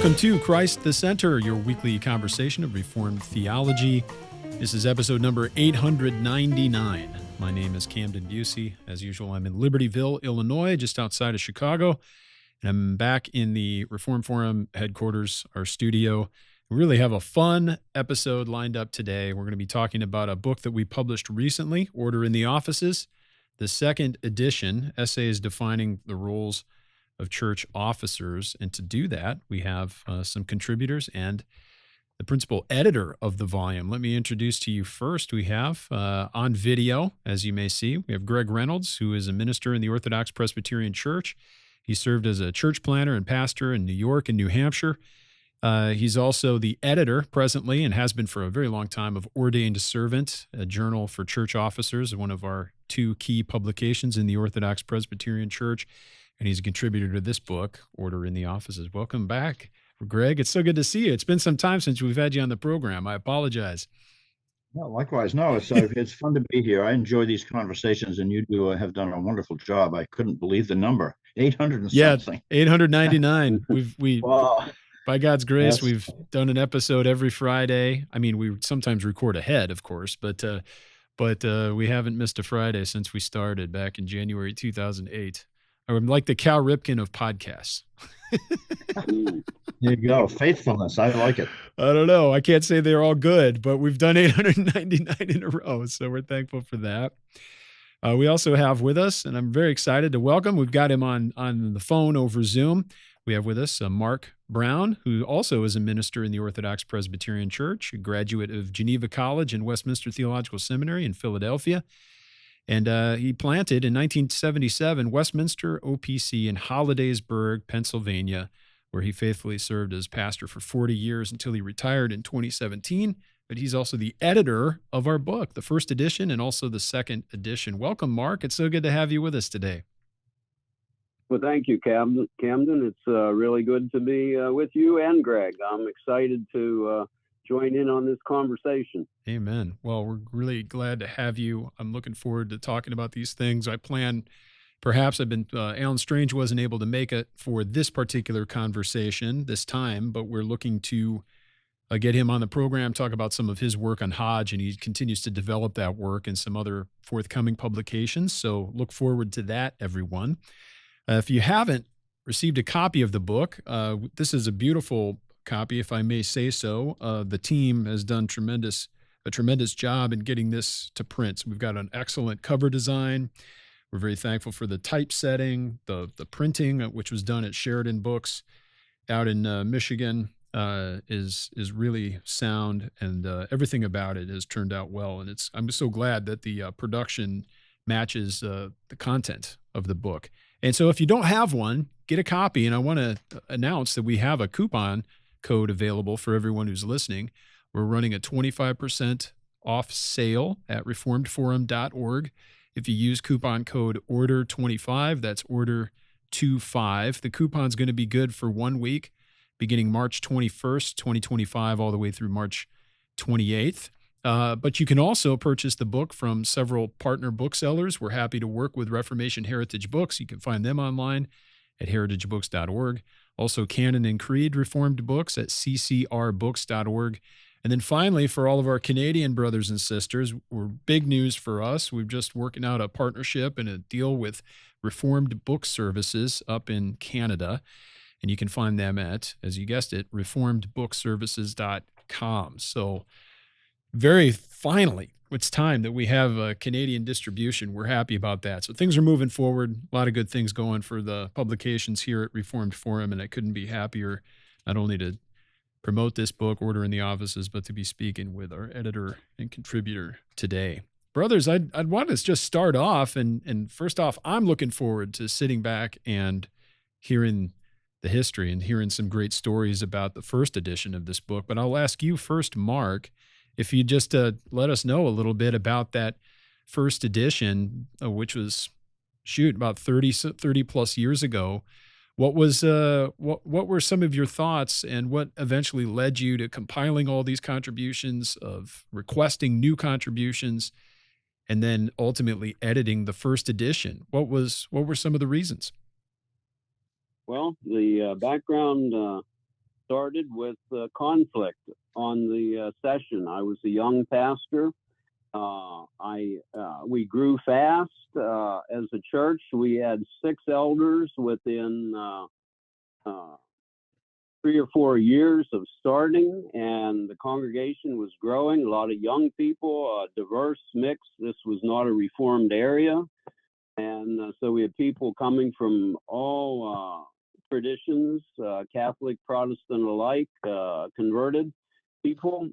Welcome to Christ the Center, your weekly conversation of Reformed theology. This is episode number 899. My name is Camden Busey. As usual, I'm in Libertyville, Illinois, just outside of Chicago. And I'm back in the Reformed Forum headquarters, our studio. We really have a fun episode lined up today. We're going to be talking about a book that we published recently, Order in the Offices, the second edition, Essays Defining the Roles of Church Officers. And to do that, we have some contributors and the principal editor of the volume. Let me introduce to you first, we have on video, as you may see, we have Greg Reynolds, who is a minister in the Orthodox Presbyterian Church. He served as a church planter and pastor in New York and New Hampshire. He's also the editor presently and has been for a very long time of Ordained Servant, a journal for church officers, one of our two key publications in the Orthodox Presbyterian Church. And he's a contributor to this book, Order in the Offices. Welcome back, Greg. It's so good to see you. It's been some time since we've had you on the program. I apologize. No, likewise. No, it's fun to be here. I enjoy these conversations, and you have done a wonderful job. I couldn't believe the number, 800 and something. 899. Wow. By God's grace, Yes. We've done an episode every Friday. I mean, we sometimes record ahead, of course, but we haven't missed a Friday since we started back in January 2008. I'm like the Cal Ripken of podcasts. There you go. Faithfulness. I like it. I don't know. I can't say they're all good, but we've done 899 in a row, so we're thankful for that. We also have with us, and I'm very excited to welcome, we've got him on the phone over Zoom. We have with us Mark Brown, who also is a minister in the Orthodox Presbyterian Church, a graduate of Geneva College and Westminster Theological Seminary in Philadelphia. And he planted in 1977 Westminster OPC in Hollidaysburg, Pennsylvania, where he faithfully served as pastor for 40 years until he retired in 2017. But he's also the editor of our book, the first edition and also the second edition. Welcome, Mark. It's so good to have you with us today. Well, thank you, Camden. It's really good to be with you and Greg. I'm excited to join in on this conversation. Amen. Well, we're really glad to have you. I'm looking forward to talking about these things. I plan, perhaps Alan Strange wasn't able to make it for this particular conversation this time, but we're looking to get him on the program, talk about some of his work on Hodge, and he continues to develop that work and some other forthcoming publications. So look forward to that, everyone. If you haven't received a copy of the book, this is a beautiful copy, if I may say so. The team has done a tremendous job in getting this to print. So we've got an excellent cover design. We're very thankful for the typesetting, the printing, which was done at Sheridan Books out in Michigan, is really sound, and everything about it has turned out well. And I'm so glad that the production matches the content of the book. And so if you don't have one, get a copy. And I want to announce that we have a coupon code available for everyone who's listening. We're running a 25% off sale at reformedforum.org. If you use coupon code ORDER25, that's ORDER25. The coupon's going to be good for 1 week, beginning March 21st, 2025, all the way through March 28th. But you can also purchase the book from several partner booksellers. We're happy to work with Reformation Heritage Books. You can find them online at heritagebooks.org. Also, Canon and Creed Reformed Books at ccrbooks.org. And then finally, for all of our Canadian brothers and sisters, big news for us. We're just working out a partnership and a deal with Reformed Book Services up in Canada. And you can find them at, as you guessed it, reformedbookservices.com. So very finally, it's time that we have a Canadian distribution. We're happy about that. So things are moving forward. A lot of good things going for the publications here at Reformed Forum, and I couldn't be happier not only to promote this book, Order in the Offices, but to be speaking with our editor and contributor today. Brothers, I'd want to just start off, and first off, I'm looking forward to sitting back and hearing the history and hearing some great stories about the first edition of this book. But I'll ask you first, Mark, if you just let us know a little bit about that first edition, which was, about 30 plus years ago. What were some of your thoughts, and what eventually led you to compiling all these contributions, of requesting new contributions, and then ultimately editing the first edition? What were some of the reasons? Well, the background started with conflict on the session. I was a young pastor. We grew fast as a church. We had 6 elders within 3 or 4 years of starting, and the congregation was growing. A lot of young people, a diverse mix. This was not a reformed area, and so we had people coming from all traditions, Catholic, Protestant alike, converted people.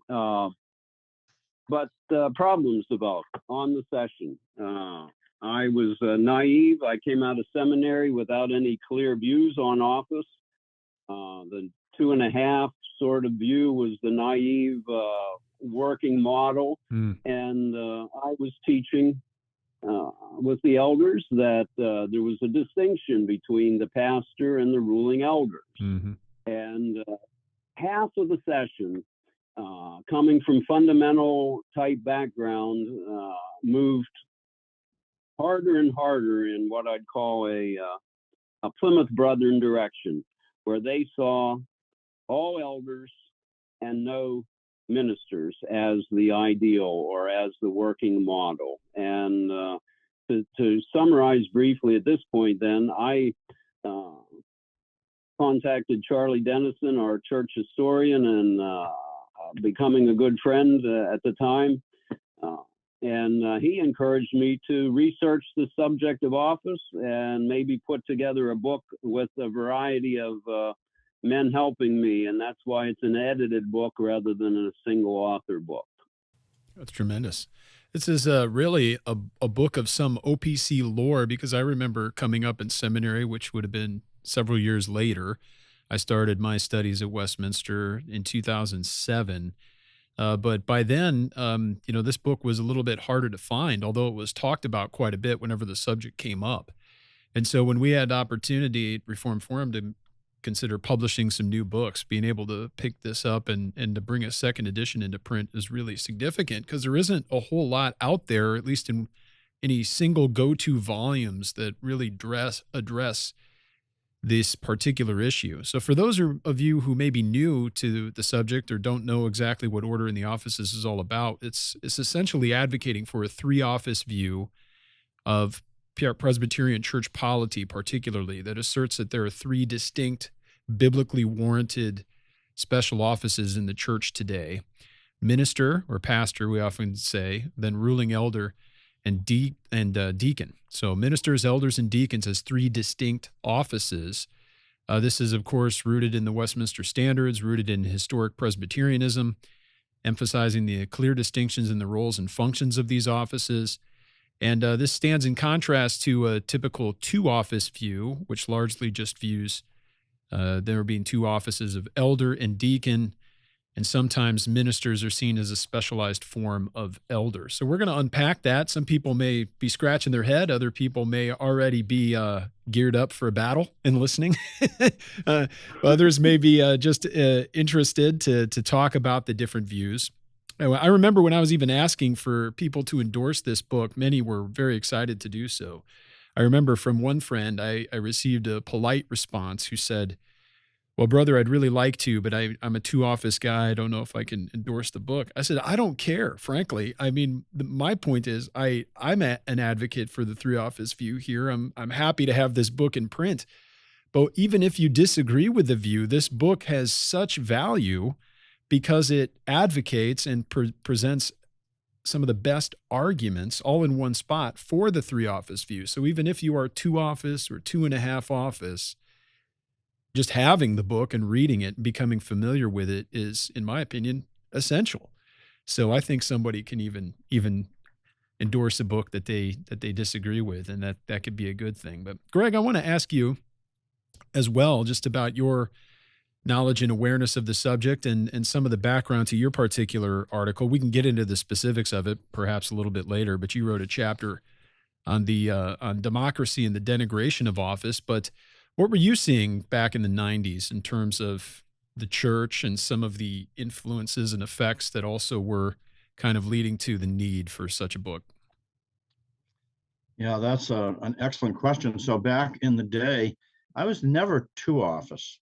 But problems developed on the session. I was naive. I came out of seminary without any clear views on office. The 2.5 sort of view was the naive working model. And I was teaching with the elders that there was a distinction between the pastor and the ruling elders. And half of the session, coming from fundamental type background, moved harder and harder in what I'd call a Plymouth Brethren direction, where they saw all elders and no ministers as the ideal or as the working model. And to summarize briefly at this point, then, I contacted Charlie Dennison, our church historian, and becoming a good friend at the time. And he encouraged me to research the subject of office and maybe put together a book with a variety of men helping me. And that's why it's an edited book rather than a single author book. That's tremendous. This is really a book of some OPC lore, because I remember coming up in seminary, which would have been several years later. I started my studies at Westminster in 2007. But by then, this book was a little bit harder to find, although it was talked about quite a bit whenever the subject came up. And so when we had opportunity at Reformed Forum to consider publishing some new books, being able to pick this up and to bring a second edition into print is really significant, because there isn't a whole lot out there, at least in any single go-to volumes, that really address this particular issue. So for those of you who may be new to the subject or don't know exactly what Order in the Offices is all about, it's essentially advocating for a 3-office view of Presbyterian church polity, particularly, that asserts that there are 3 distinct, biblically warranted special offices in the church today: minister or pastor, we often say, then ruling elder, and deacon. So ministers, elders, and deacons as 3 distinct offices. This is, of course, rooted in the Westminster Standards, rooted in historic Presbyterianism, emphasizing the clear distinctions in the roles and functions of these offices. And this stands in contrast to a typical 2-office view, which largely just views there being 2 offices of elder and deacon, and sometimes ministers are seen as a specialized form of elder. So we're going to unpack that. Some people may be scratching their head. Other people may already be geared up for a battle and listening. Others may be just interested to talk about the different views. I remember when I was even asking for people to endorse this book, many were very excited to do so. I remember from one friend, I received a polite response who said, "Well, brother, I'd really like to, but I'm a 2-office guy. I don't know if I can endorse the book." I said, I don't care, frankly. I mean, my point is I'm an advocate for the 3-office view here. I'm happy to have this book in print. But even if you disagree with the view, this book has such value because it advocates and presents some of the best arguments all in one spot for the 3-office view. So even if you are 2-office or 2.5 office, just having the book and reading it and becoming familiar with it is, in my opinion, essential. So I think somebody can even endorse a book that they disagree with, and that could be a good thing. But Greg, I want to ask you as well just about your knowledge and awareness of the subject and some of the background to your particular article. We can get into the specifics of it perhaps a little bit later, but you wrote a chapter on on democracy and the denigration of office. But what were you seeing back in the 90s in terms of the church and some of the influences and effects that also were kind of leading to the need for such a book? Yeah, that's an excellent question. So back in the day, I was never 2-office.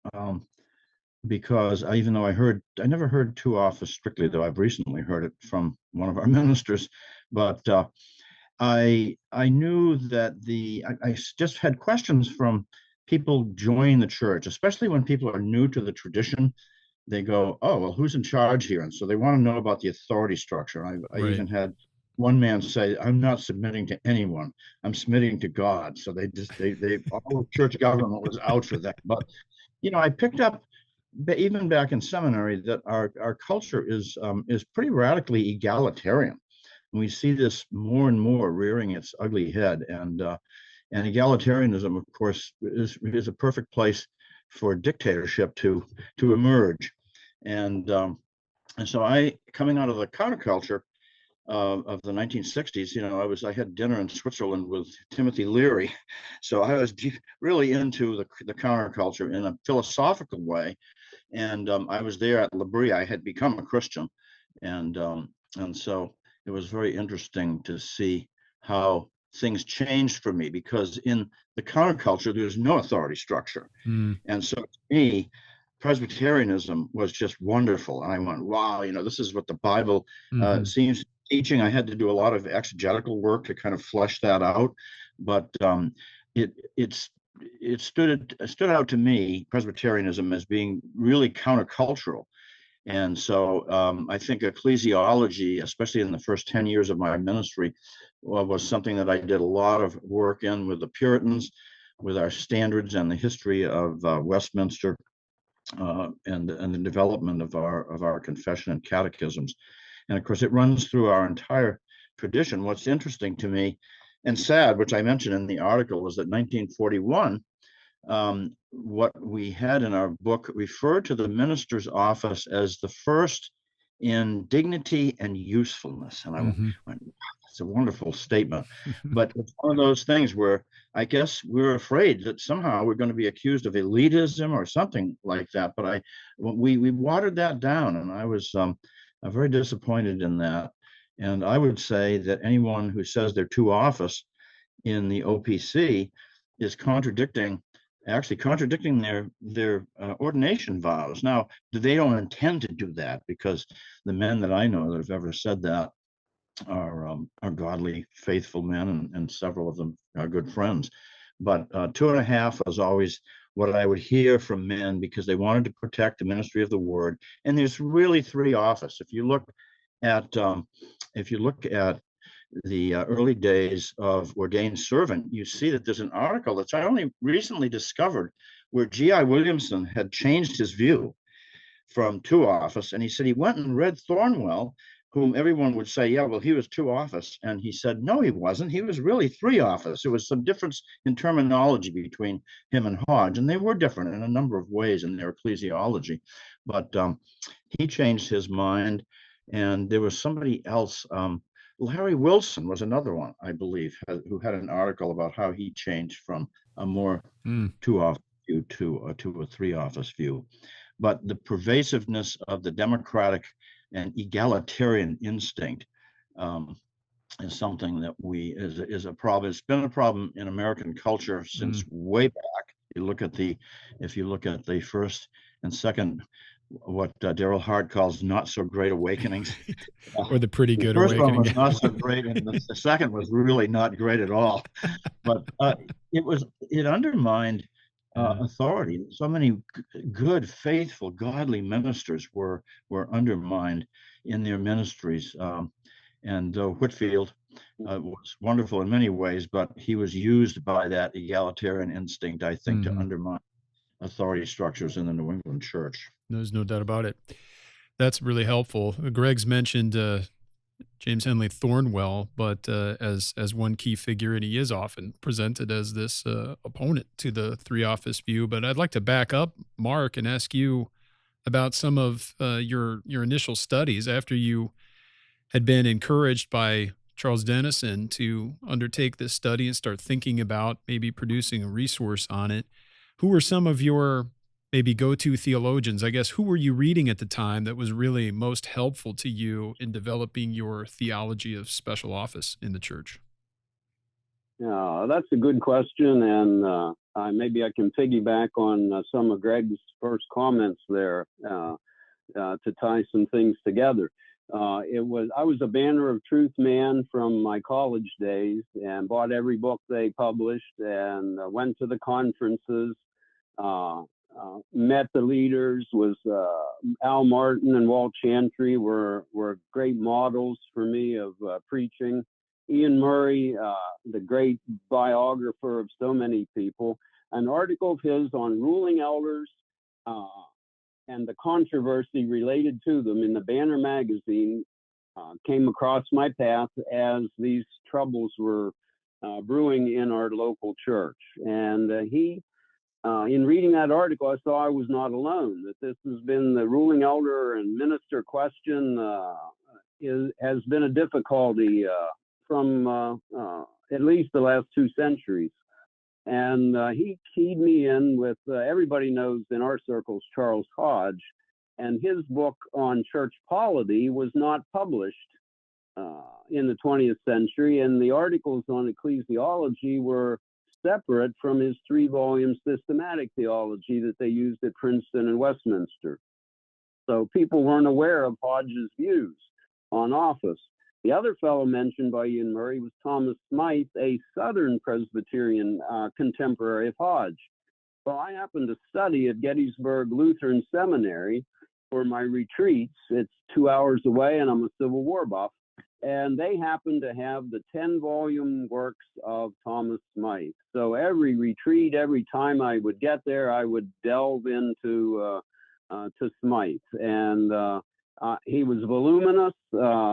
because even though I never heard two office strictly, though I've recently heard it from one of our ministers, but I knew that just had questions from people joining the church, especially when people are new to the tradition. They go, "Oh, well, who's in charge here?" And so they want to know about the authority structure. I Right. even had one man say, "I'm not submitting to anyone. I'm submitting to God." So they all of church government was out for that. But I picked up even back in seminary that our culture is pretty radically egalitarian. We see this more and more rearing its ugly head, and egalitarianism, of course, is a perfect place for dictatorship to emerge. And so coming out of the counterculture of the 1960s, I had dinner in Switzerland with Timothy Leary, so I was really into the counterculture in a philosophical way. And I was there at L'Abri. I had become a Christian, and so it was very interesting to see how things changed for me, because in the counterculture there's no authority structure, Mm. and so to me, Presbyterianism was just wonderful. And I went, wow, this is what the Bible Hmm. seems teaching. I had to do a lot of exegetical work to kind of flesh that out, but it it's it stood out to me, Presbyterianism, as being really countercultural. And so I think ecclesiology, especially in the first 10 years of my ministry, was something that I did a lot of work in with the Puritans, with our standards and the history of Westminster, and the development of our confession and catechisms. And of course, it runs through our entire tradition. What's interesting to me and sad, which I mentioned in the article, is that 1941, what we had in our book referred to the minister's office as the first in dignity and usefulness. And I went, Hmm. wow, it's a wonderful statement. But it's one of those things where I guess we're afraid that somehow we're going to be accused of elitism or something like that. But we watered that down, and I was very disappointed in that. And I would say that anyone who says they're too office in the OPC is actually contradicting their ordination vows. Now, they don't intend to do that, because the men that I know that have ever said that are godly, faithful men, and several of them are good friends. But two and a half was always what I would hear from men, because they wanted to protect the ministry of the word. And there's really three offices. If you look at the early days of Ordained Servant, you see that there's an article that's I only recently discovered, where G.I. Williamson had changed his view from two office. And he said he went and read Thornwell, whom everyone would say, yeah, well, he was two office. And he said, no, he wasn't. He was really three office. There was some difference in terminology between him and Hodge, and they were different in a number of ways in their ecclesiology. But he changed his mind. And there was somebody else, Larry Wilson was another one, I believe, who had an article about how he changed from a more Mm. two office view to a three office view. But the pervasiveness of the democratic and egalitarian instinct is something that is a problem. It's been a problem in American culture since Mm. way back. If you look at the first and second, what Daryl Hart calls not so great awakenings. Or the pretty The good first one awakening. was not so great, and the second was really not great at all. But it undermined Yeah. authority. So many good, faithful, godly ministers were undermined in their ministries. And Whitefield was wonderful in many ways, but he was used by that egalitarian instinct, I think, to Hmm. undermine authority structures in the New England church. There's no doubt about it. That's really helpful. Greg's mentioned James Henley Thornwell, but as one key figure, and he is often presented as this opponent to the three office view. But I'd like to back up, Mark, and ask you about some of your initial studies after you had been encouraged by Charles Dennison to undertake this study and start thinking about maybe producing a resource on it. Who were some of your maybe go-to theologians? I guess, who were you reading at the time that was really most helpful to you in developing your theology of special office in the church? That's a good question, and maybe I can piggyback on some of Greg's first comments there to tie some things together. I was a Banner of Truth man from my college days and bought every book they published and went to the conferences, met the leaders. Was Al Martin and Walt Chantry were great models for me of preaching. Ian Murray, the great biographer of so many people, an article of his on ruling elders and the controversy related to them in the Banner magazine came across my path as these troubles were brewing in our local church. And in reading that article, I saw I was not alone, that this has been the ruling elder and minister question has been a difficulty from at least the last 2 centuries. And he keyed me in with, everybody knows in our circles, Charles Hodge, and his book on church polity was not published in the 20th century, and the articles on ecclesiology were separate from his 3-volume systematic theology that they used at Princeton and Westminster. So people weren't aware of Hodge's views on office. The other fellow mentioned by Ian Murray was Thomas Smyth, a Southern Presbyterian contemporary of Hodge. Well, I happened to study at Gettysburg Lutheran Seminary for my retreats. It's 2 hours away, and I'm a Civil War buff. And they happened to have the 10-volume works of Thomas Smyth. So every retreat, every time I would get there, I would delve into to Smyth. And he was voluminous.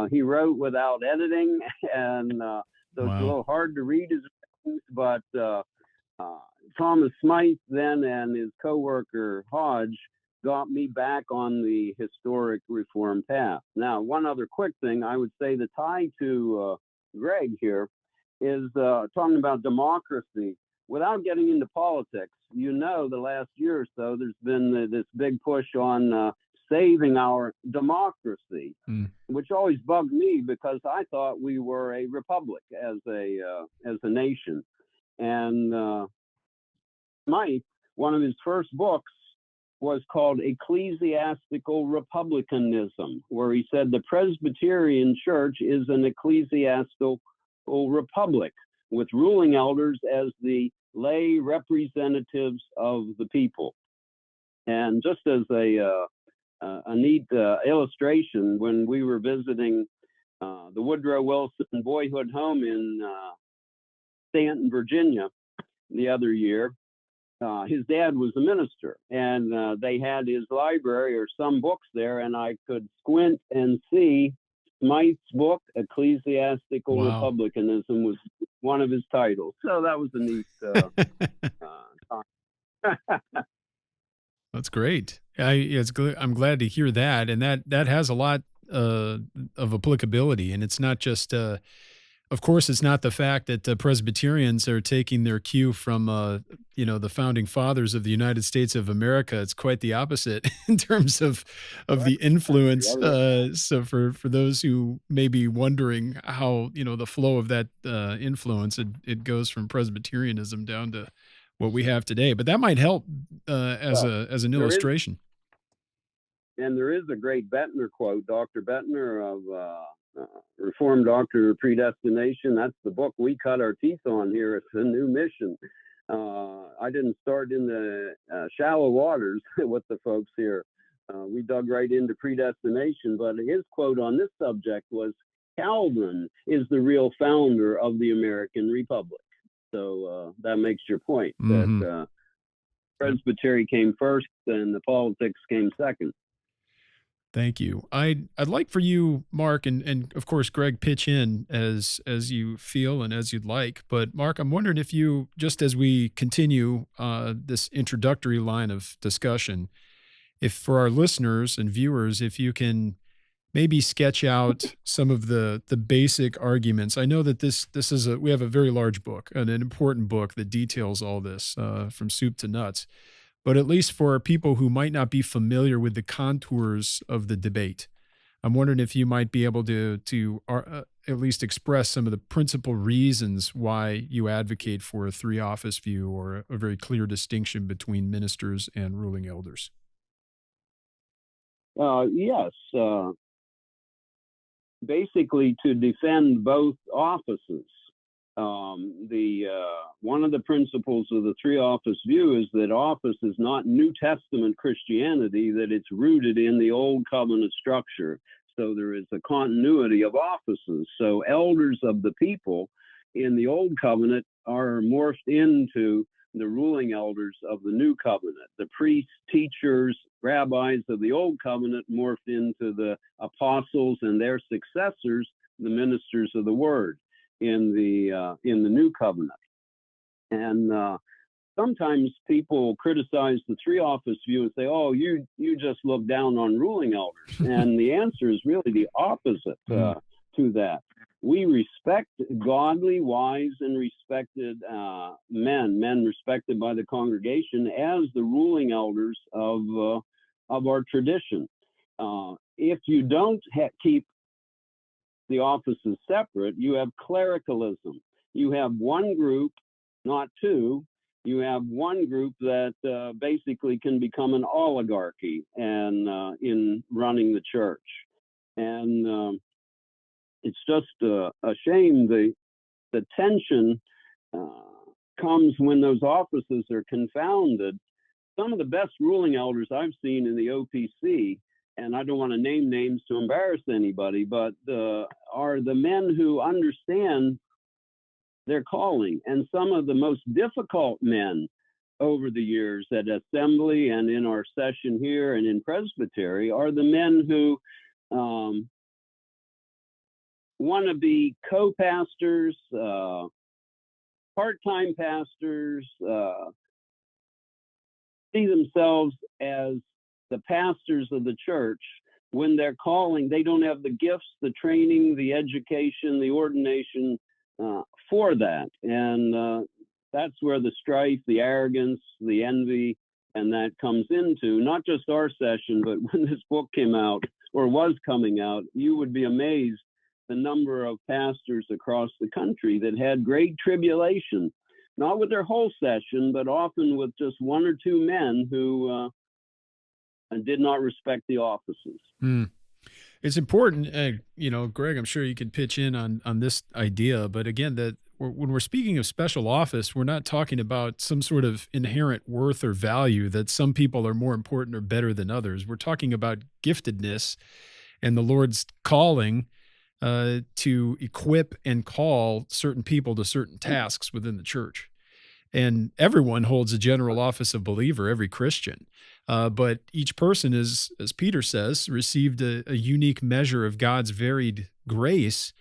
He wrote without editing, and so it's a little hard to read his writings. But Thomas Smyth then and his co-worker Hodge got me back on the historic reform path. Now, one other quick thing, I would say the tie to Greg here is talking about democracy. Without getting into politics, the last year or so, there's been this big push on saving our democracy, which always bugged me because I thought we were a republic as a nation. And Smyth, one of his first books was called Ecclesiastical Republicanism, where he said the Presbyterian Church is an ecclesiastical republic with ruling elders as the lay representatives of the people. And just as a neat illustration, when we were visiting the Woodrow Wilson Boyhood Home in Stanton, Virginia, the other year, his dad was a minister, and they had his library or some books there, and I could squint and see Smyth's book, Ecclesiastical Republicanism, was one of his titles. So that was a neat That's great. I'm glad to hear that, and that has a lot of applicability, and it's not just. Of course, it's not the fact that Presbyterians are taking their cue from, the founding fathers of the United States of America. It's quite the opposite in terms of the influence. So for those who may be wondering how, the flow of that influence, it goes from Presbyterianism down to what we have today. But that might help as an illustration. And there is a great Bettner quote, Dr. Bettner of Reformed Doctrine of Predestination. That's the book we cut our teeth on here. It's a new mission. I didn't start in the shallow waters with the folks here. We dug right into predestination, but his quote on this subject was, Calvin is the real founder of the American Republic. So that makes your point, that Presbytery came first and the politics came second. Thank you. I'd like for you, Mark, and of course, Greg, pitch in as you feel and as you'd like. But Mark, I'm wondering if you, just as we continue this introductory line of discussion, if for our listeners and viewers, if you can maybe sketch out some of the basic arguments. I know that we have a very large book, an important book that details all this from soup to nuts. But at least for people who might not be familiar with the contours of the debate, I'm wondering if you might be able to at least express some of the principal reasons why you advocate for a three office view or a very clear distinction between ministers and ruling elders? Yes. Basically, to defend both offices. One of the principles of the three office view is that office is not New Testament Christianity, that it's rooted in the Old Covenant structure. So there is a continuity of offices. So elders of the people in the Old Covenant are morphed into the ruling elders of the New Covenant. The priests, teachers, rabbis of the Old Covenant morphed into the apostles and their successors, the ministers of the Word in the New Covenant. And sometimes people criticize the three office view and say, "Oh, you just look down on ruling elders." And the answer is really the opposite to that. We respect godly, wise, and respected men respected by the congregation as the ruling elders of our tradition. If you don't keep the offices separate, you have clericalism. You have one group, not two. You have one group that basically can become an oligarchy and in running the church. And it's just a shame. The tension comes when those offices are confounded. Some of the best ruling elders I've seen in the OPC, and I don't want to name names to embarrass anybody, but are the men who understand their calling. And some of the most difficult men over the years at Assembly and in our session here and in Presbytery are the men who want to be co-pastors, part-time pastors, see themselves as the pastors of the church. When they're calling, they don't have the gifts, the training, the education, the ordination for that. And that's where the strife, the arrogance, the envy, and that comes into not just our session, but when this book came out or was coming out, you would be amazed the number of pastors across the country that had great tribulation, not with their whole session, but often with just one or two men who did not respect the offices. It's important, Greg, I'm sure you can pitch in on this idea, but again, that when we're speaking of special office, we're not talking about some sort of inherent worth or value that some people are more important or better than others. We're talking about giftedness and the Lord's calling to equip and call certain people to certain tasks within the church. And everyone holds a general office of believer, every Christian. But each person is, as Peter says, received a unique measure of God's varied grace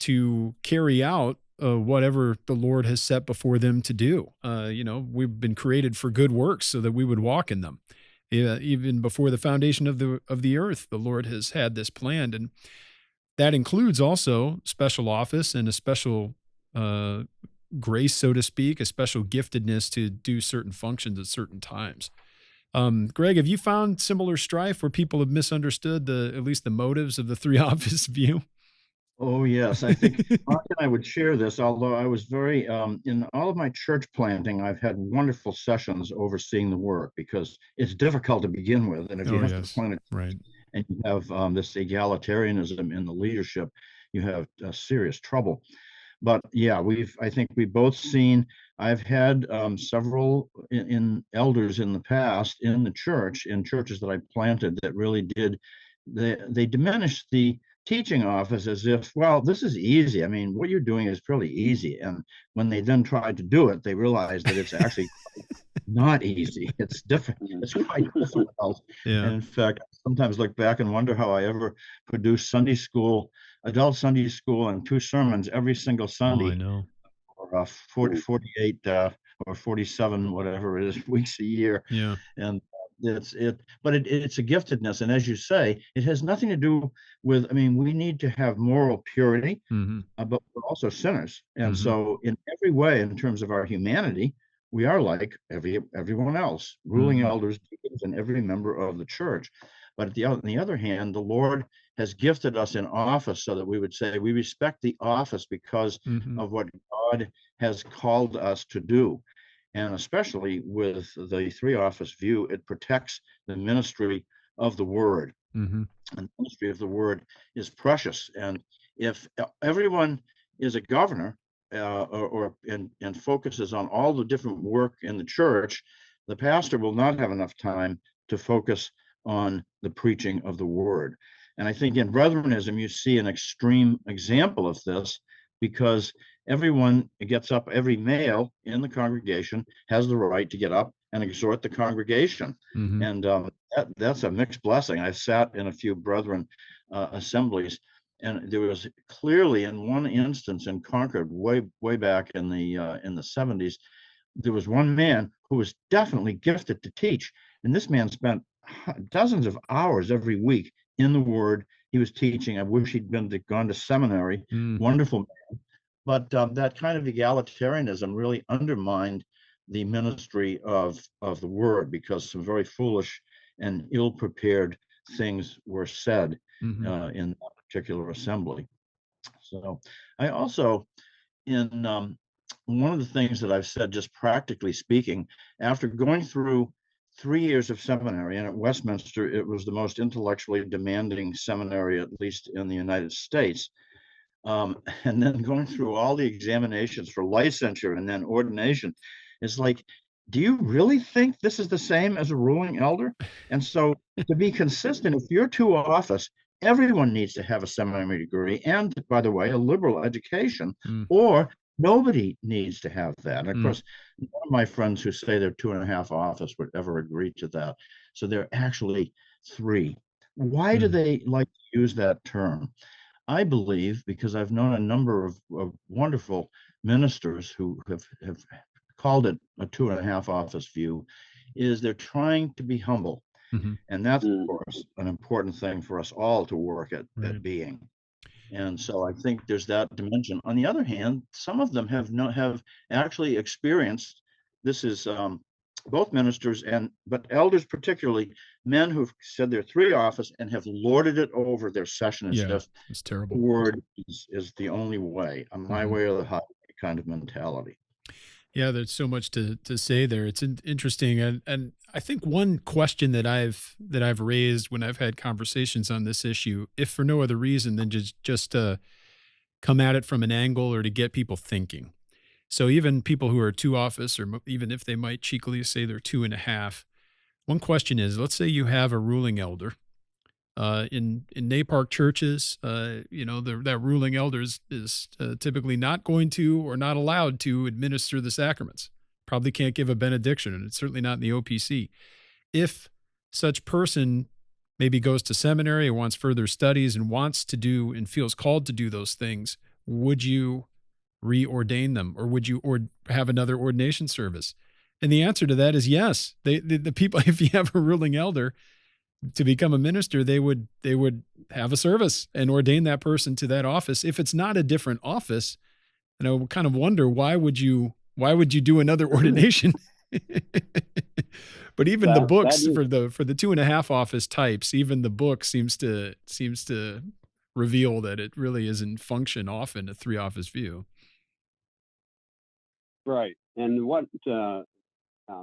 to carry out whatever the Lord has set before them to do. We've been created for good works so that we would walk in them. Even before the foundation of the earth, the Lord has had this planned. And that includes also special office and a special grace, so to speak, a special giftedness to do certain functions at certain times. Greg, have you found similar strife where people have misunderstood at least the motives of the three office view? Oh, yes. I think Mark and I would share this, although I was very, in all of my church planting, I've had wonderful sessions overseeing the work because it's difficult to begin with. And if you have to plant it, right, and you have this egalitarianism in the leadership, you have serious trouble. But yeah, I think we've both seen, I've had several in elders in the past in the church, in churches that I planted that really did, they diminished the teaching office as if, well, this is easy. I mean, what you're doing is pretty easy. And when they then tried to do it, they realized that it's actually not easy. It's different. It's quite difficult. Yeah. And in fact, I sometimes look back and wonder how I ever produced adult Sunday school and 2 sermons every single Sunday. Oh, I know. Or 48 or 47, whatever it is, weeks a year. Yeah. And it's a giftedness. And as you say, it has nothing to do with, we need to have moral purity, but we're also sinners. And so in every way, in terms of our humanity, we are like everyone else, ruling elders, deacons, and every member of the church. But on the other hand, the Lord has gifted us in office so that we would say we respect the office because Hmm. of what God has called us to do. And especially with the three office view, it protects the ministry of the word. Hmm. And the ministry of the word is precious. And if everyone is a governor and focuses on all the different work in the church, the pastor will not have enough time to focus on the preaching of the word. And I think in Brethrenism, you see an extreme example of this because everyone gets up, every male in the congregation has the right to get up and exhort the congregation. Hmm. And that's a mixed blessing. I sat in a few Brethren assemblies, and there was clearly in one instance in Concord, way back in the 70s, there was one man who was definitely gifted to teach, and this man spent dozens of hours every week in the Word. He was teaching. I wish he'd gone to seminary. Mm. Wonderful man. But that kind of egalitarianism really undermined the ministry of the word because some very foolish and ill-prepared things were said Hmm. in that particular assembly. So I also, in one of the things that I've said, just practically speaking, after going through 3 years of seminary, and at Westminster, it was the most intellectually demanding seminary, at least in the United States. And then going through all the examinations for licensure and then ordination, it's like, do you really think this is the same as a ruling elder? And so to be consistent, if you're to office, everyone needs to have a seminary degree and, by the way, a liberal education, Mm. or nobody needs to have that. And of Mm. course, none of my friends who say they're 2.5 office would ever agree to that. So they're actually 3. Why do Mm. they like to use that term? I believe, because I've known a number of wonderful ministers who have called it a 2.5 office view, is they're trying to be humble. Hmm. And that's, of course, an important thing for us all to work at Right. being. And so I think there's that dimension. On the other hand, some of them have actually experienced, this is both ministers but elders particularly, men who've said they're 3 office and have lorded it over their session as Yeah, if it's the terrible. word is the only way, my Hmm. way or the highway kind of mentality. Yeah, there's so much to say there. It's interesting, and I think one question that I've raised when I've had conversations on this issue, if for no other reason than just to come at it from an angle or to get people thinking. So even people who are 2 office, or even if they might cheekily say they're 2.5, one question is: let's say you have a ruling elder. In NAPARC churches, that ruling elder is typically not going to or not allowed to administer the sacraments. Probably can't give a benediction, and it's certainly not in the OPC. If such person maybe goes to seminary or wants further studies and wants to do and feels called to do those things, would you reordain them, or would you have another ordination service? And the answer to that is yes. The people, if you have a ruling elder to become a minister, they would have a service and ordain that person to that office. If it's not a different office, and I would kind of wonder why would you do another ordination? But even the That books is for the 2.5 office types, even the book seems to reveal that it really isn't function often a 3 office view. right. And what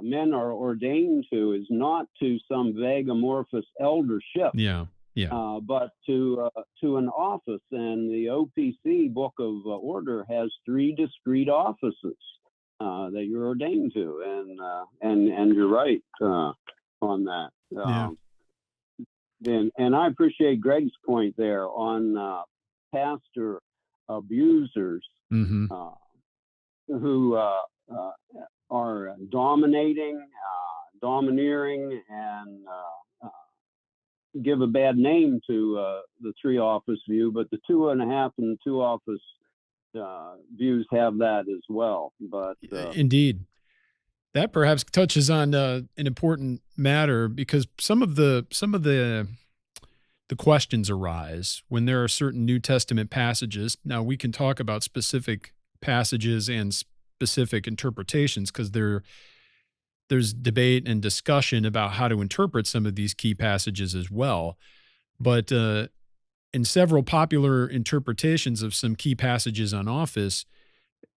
men are ordained to is not to some vague amorphous eldership, Yeah, yeah. but to an office. And the OPC Book of Order has 3 discrete offices that you're ordained to, and you're right on that. Yeah. And I appreciate Greg's point there on pastor abusers Hmm. who are dominating, domineering, and give a bad name to the 3 office view, but the 2.5 and 2 office views have that as well. But Indeed. That perhaps touches on an important matter, because some of the questions arise when there are certain New Testament passages. Now, we can talk about specific passages and specific interpretations, because there's debate and discussion about how to interpret some of these key passages as well. But in several popular interpretations of some key passages on office,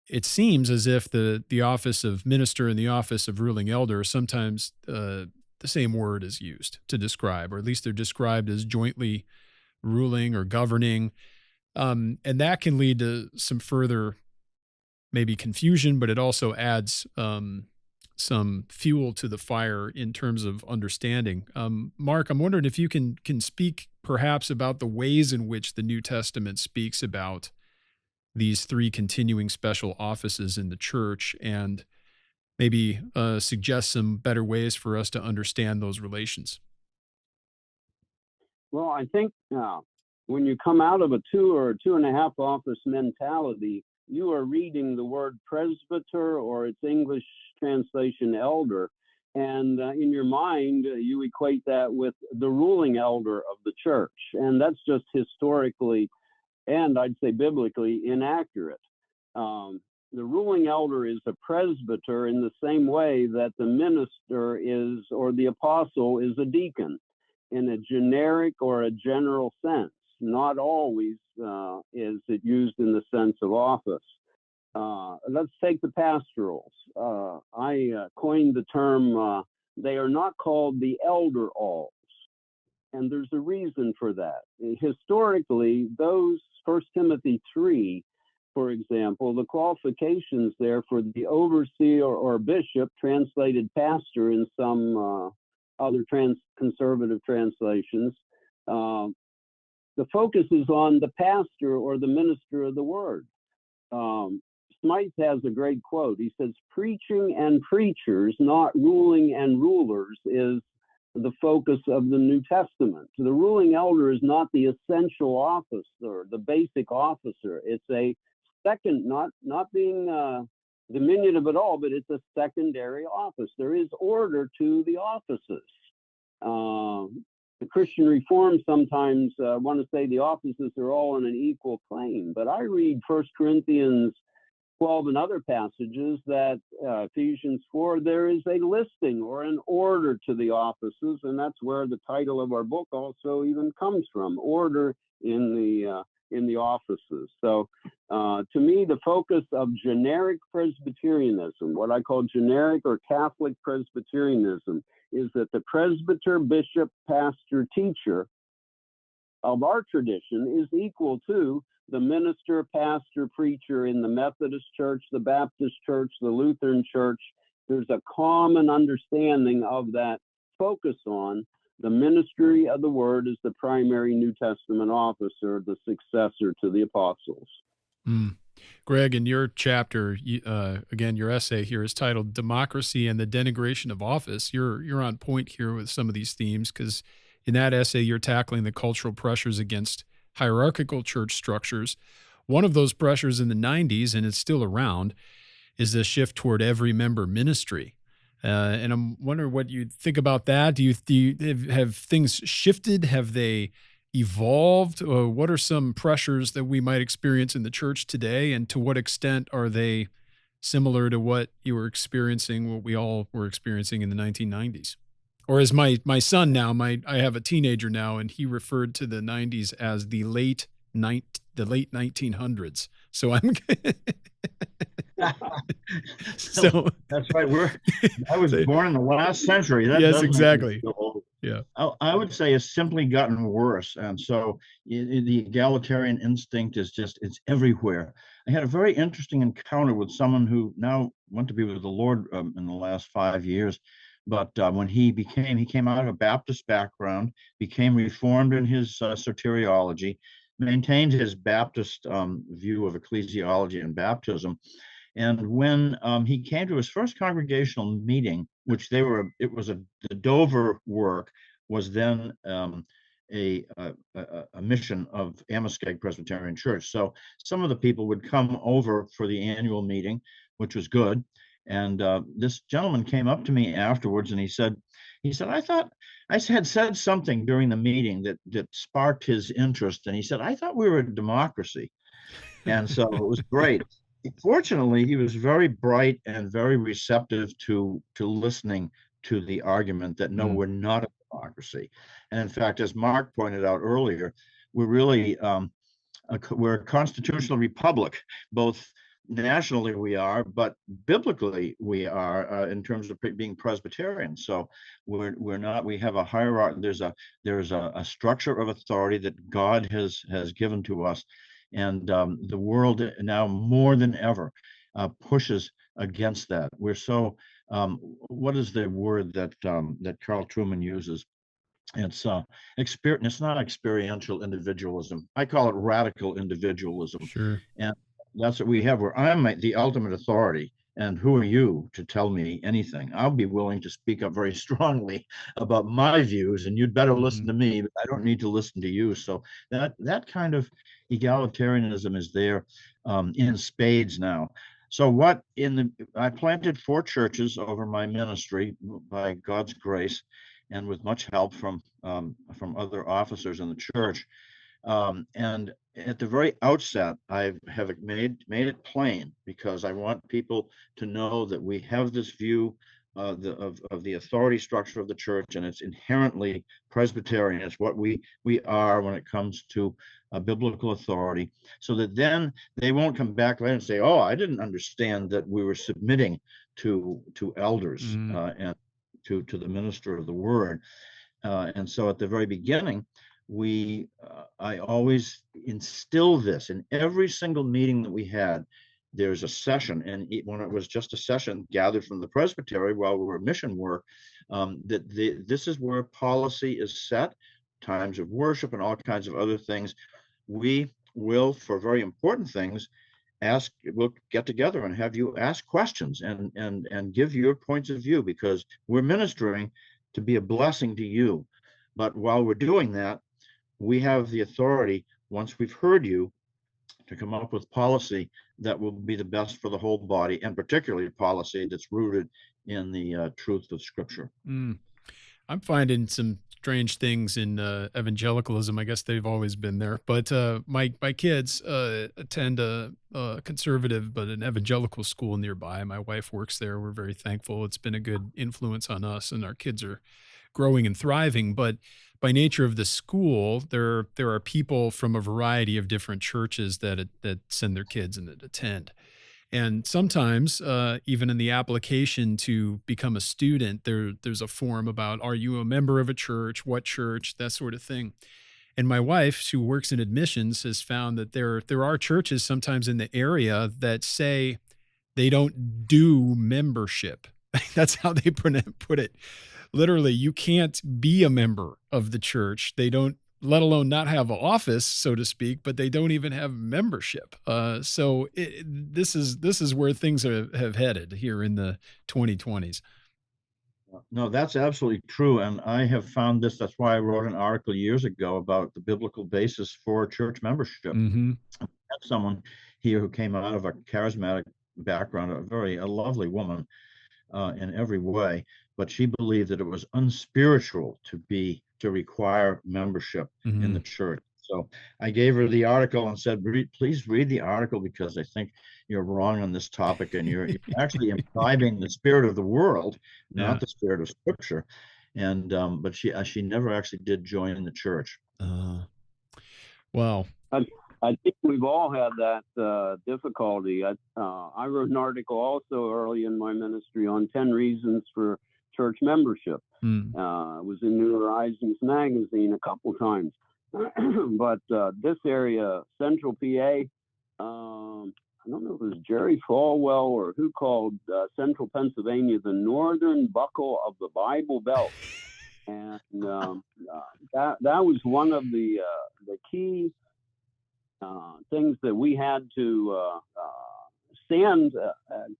it seems as if the office of minister and the office of ruling elder, sometimes the same word is used to describe, or at least they're described as jointly ruling or governing. And that can lead to some further maybe confusion, but it also adds some fuel to the fire in terms of understanding. Mark, I'm wondering if you can speak perhaps about the ways in which the New Testament speaks about these three continuing special offices in the church, and maybe suggest some better ways for us to understand those relations. Well, I think when you come out of a 2 or 2.5 office mentality, you are reading the word presbyter or its English translation elder. And in your mind, you equate that with the ruling elder of the church. And that's just historically, and I'd say biblically, inaccurate. The ruling elder is a presbyter in the same way that the minister is, or the apostle is a deacon, in a generic or a general sense. Not always is it used in the sense of office. Let's take the pastorals. I coined the term, they are not called the elder-alls. And there's a reason for that. Historically, those 1 Timothy 3, for example, the qualifications there for the overseer or bishop, translated pastor in some other conservative translations, the focus is on the pastor or the minister of the word. Smyth has a great quote. He says, "Preaching and preachers, not ruling and rulers, is the focus of the New Testament. The ruling elder is not the essential officer, the basic officer. It's a second, not being diminutive at all, but it's a secondary office. There is order to the offices. The Christian Reform sometimes want to say the offices are all on an equal plane, but I read 1 Corinthians 12 and other passages that Ephesians 4, there is a listing or an order to the offices, and that's where the title of our book also even comes from, order in the offices. So to me, the focus of generic Presbyterianism, what I call generic or Catholic Presbyterianism, is that the presbyter, bishop, pastor, teacher of our tradition is equal to the minister, pastor, preacher in the Methodist Church, the Baptist Church, the Lutheran Church. There's a common understanding of that focus on the ministry of the word as the primary New Testament officer, the successor to the apostles. Greg, in your chapter, again, your essay here is titled "Democracy and the Denigration of Office." You're on point here with some of these themes, because in that essay, you're tackling the cultural pressures against hierarchical church structures. One of those pressures in the 90s, and it's still around, is the shift toward every member ministry. And I'm wondering what you think about that. Do you have things shifted? Have they evolved? What are some pressures that we might experience in the church today, and to what extent are they similar to what you were experiencing, what we all were experiencing in the 1990s? Or as my son now, I have a teenager now, and he referred to the 90s as the late 1900s. So I'm so that's right. I was born in the last century. That yes, exactly. Yeah, I would say it's simply gotten worse, and so the egalitarian instinct is it's everywhere. I had a very interesting encounter with someone who now went to be with the Lord in the last 5 years. But when he came out of a Baptist background, became Reformed in his soteriology, maintained his Baptist view of ecclesiology and baptism. And when he came to his first congregational meeting, which the Dover work was then a mission of Amoskeag Presbyterian Church. So some of the people would come over for the annual meeting, which was good. And this gentleman came up to me afterwards, and he said, I thought I had said something during the meeting that sparked his interest. And he said, I thought we were a democracy. And so it was great. Fortunately, he was very bright and very receptive to listening to the argument that no, we're not a democracy. And in fact, as Mark pointed out earlier, we're really we're a constitutional republic, both nationally we are, but biblically we are, in terms of being Presbyterian. So we're not. We have a hierarchy. There's a structure of authority that God has given to us, and the world now more than ever pushes against that. We're so. What is the word that Carl Truman uses? It's experience. It's not experiential individualism. I call it radical individualism, Sure. and that's what we have. Where I'm the ultimate authority, and who are you to tell me anything? I'll be willing to speak up very strongly about my views, and you'd better listen to me. But I don't need to listen to you. So that kind of egalitarianism is there in spades now. So I planted 4 churches over my ministry by God's grace, and with much help from other officers in the church. And at the very outset, I have made it plain, because I want people to know that we have this view of the authority structure of the church, and it's inherently Presbyterian. It's what we are when it comes to biblical authority, so that then they won't come back later and say, "Oh, I didn't understand that we were submitting to elders and to the minister of the word." And so at the very beginning, I always instill this in every single meeting that we had. There's a session, and when it was just a session gathered from the presbytery while we were mission work, this is where policy is set, times of worship and all kinds of other things. We will, for very important things, we'll get together and have you ask questions and give your points of view, because we're ministering to be a blessing to you. But while we're doing that, we have the authority, once we've heard you, to come up with policy that will be the best for the whole body, and particularly policy that's rooted in the truth of Scripture. I'm finding some strange things in evangelicalism. I guess they've always been there, but my kids attend a conservative but an evangelical school nearby. My wife works there. We're very thankful. It's been a good influence on us, and our kids are growing and thriving. But by nature of the school, there are people from a variety of different churches that send their kids and that attend. And sometimes, even in the application to become a student, there's a form about, are you a member of a church, what church, that sort of thing. And my wife, who works in admissions, has found that there are churches sometimes in the area that say they don't do membership. That's how they put it. Literally, you can't be a member of the church. They don't, let alone not have an office, so to speak, but they don't even have membership. So this is where things have headed here in the 2020s. No, that's absolutely true. And I have found this. That's why I wrote an article years ago about the biblical basis for church membership. Mm-hmm. I had someone here who came out of a charismatic background, a lovely woman in every way, but she believed that it was unspiritual to require membership in the church. So I gave her the article and said, please read the article, because I think you're wrong on this topic, and you're actually imbibing the spirit of the world, not the spirit of Scripture. And but she never actually did join the church. Wow. I think we've all had that difficulty. I wrote an article also early in my ministry on 10 reasons for church membership. It was in New Horizons magazine a couple times. But this area, Central PA, I don't know if it was Jerry Falwell or who called Central Pennsylvania the northern buckle of the Bible Belt. And that was one of the key things that we had to stand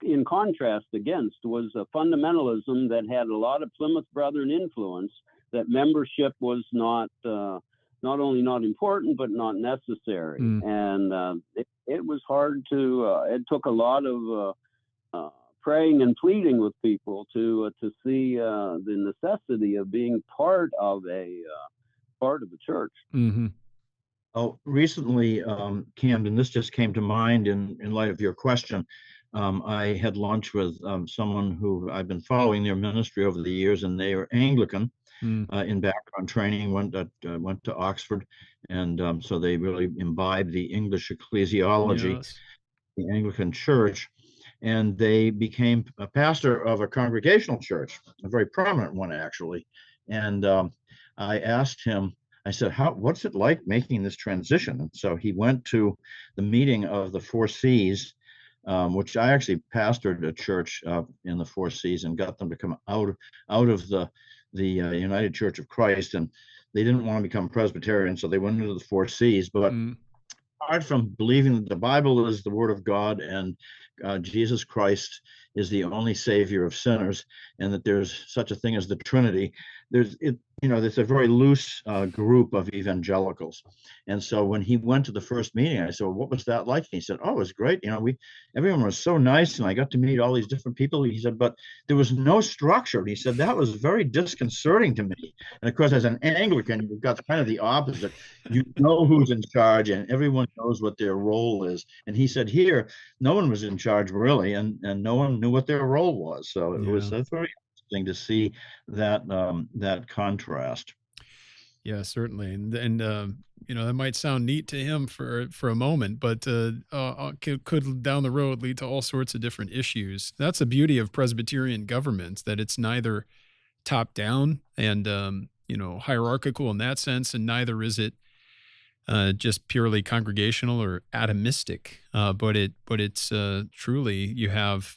in contrast against, was a fundamentalism that had a lot of Plymouth Brethren influence, that membership was not only not important, but not necessary. And it was hard to, it took a lot of praying and pleading with people to see the necessity of being part of the church. Oh, recently, Camden, this just came to mind in light of your question. I had lunch with someone who I've been following their ministry over the years, and they are Anglican Mm, in background training, went to Oxford, and so they really imbibed the English ecclesiology, yes. the Anglican Church, and they became a pastor of a congregational church, a very prominent one actually. And I asked him, I said, what's it like making this transition? And so he went to the meeting of the Four Seas, which I actually pastored a church in the Four Seas and got them to come out of the United Church of Christ, and they didn't want to become Presbyterian, so they went into the Four Seas. But Mm, apart from believing that the Bible is the Word of God and Jesus Christ is the only Savior of sinners, and that there's such a thing as the Trinity, there's a very loose group of evangelicals. And so when he went to the first meeting, I said, well, "What was that like?" And he said, "Oh, it was great. Everyone was so nice, and I got to meet all these different people." He said, "But there was no structure." He said that was very disconcerting to me. And of course, as an Anglican, you've got kind of the opposite. You know who's in charge, and everyone knows what their role is. And he said here, no one was in charge really, and no one knew what their role was. So yeah. that's very interesting to see that contrast. Yeah, certainly, and that might sound neat to him for a moment, but could down the road lead to all sorts of different issues. That's the beauty of Presbyterian government, that it's neither top down and hierarchical in that sense, and neither is it just purely congregational or atomistic. It's truly, you have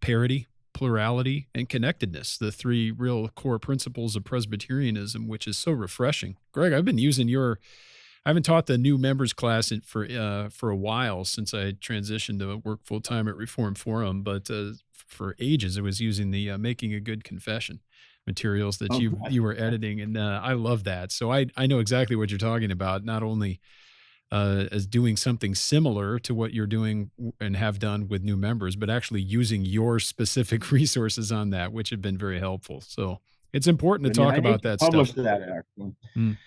parity, plurality, and connectedness, the three real core principles of Presbyterianism, which is so refreshing. Greg, I haven't taught the new members class for a while, since I transitioned to work full time at Reformed Forum, but for ages I was using the Making a Good Confession materials that Oh, you were editing, and I love that. So I know exactly what you're talking about, not only as doing something similar to what you're doing and have done with new members, but actually using your specific resources on that, which have been very helpful. So it's important to good. Yeah, talk I need about to that publish stuff. that actually. Mm,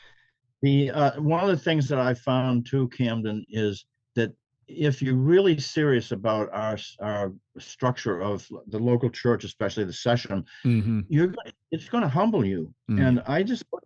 The one of the things that I found too, Camden, is that if you're really serious about our structure of the local church, especially the session, hmm it's going to humble you. mm, And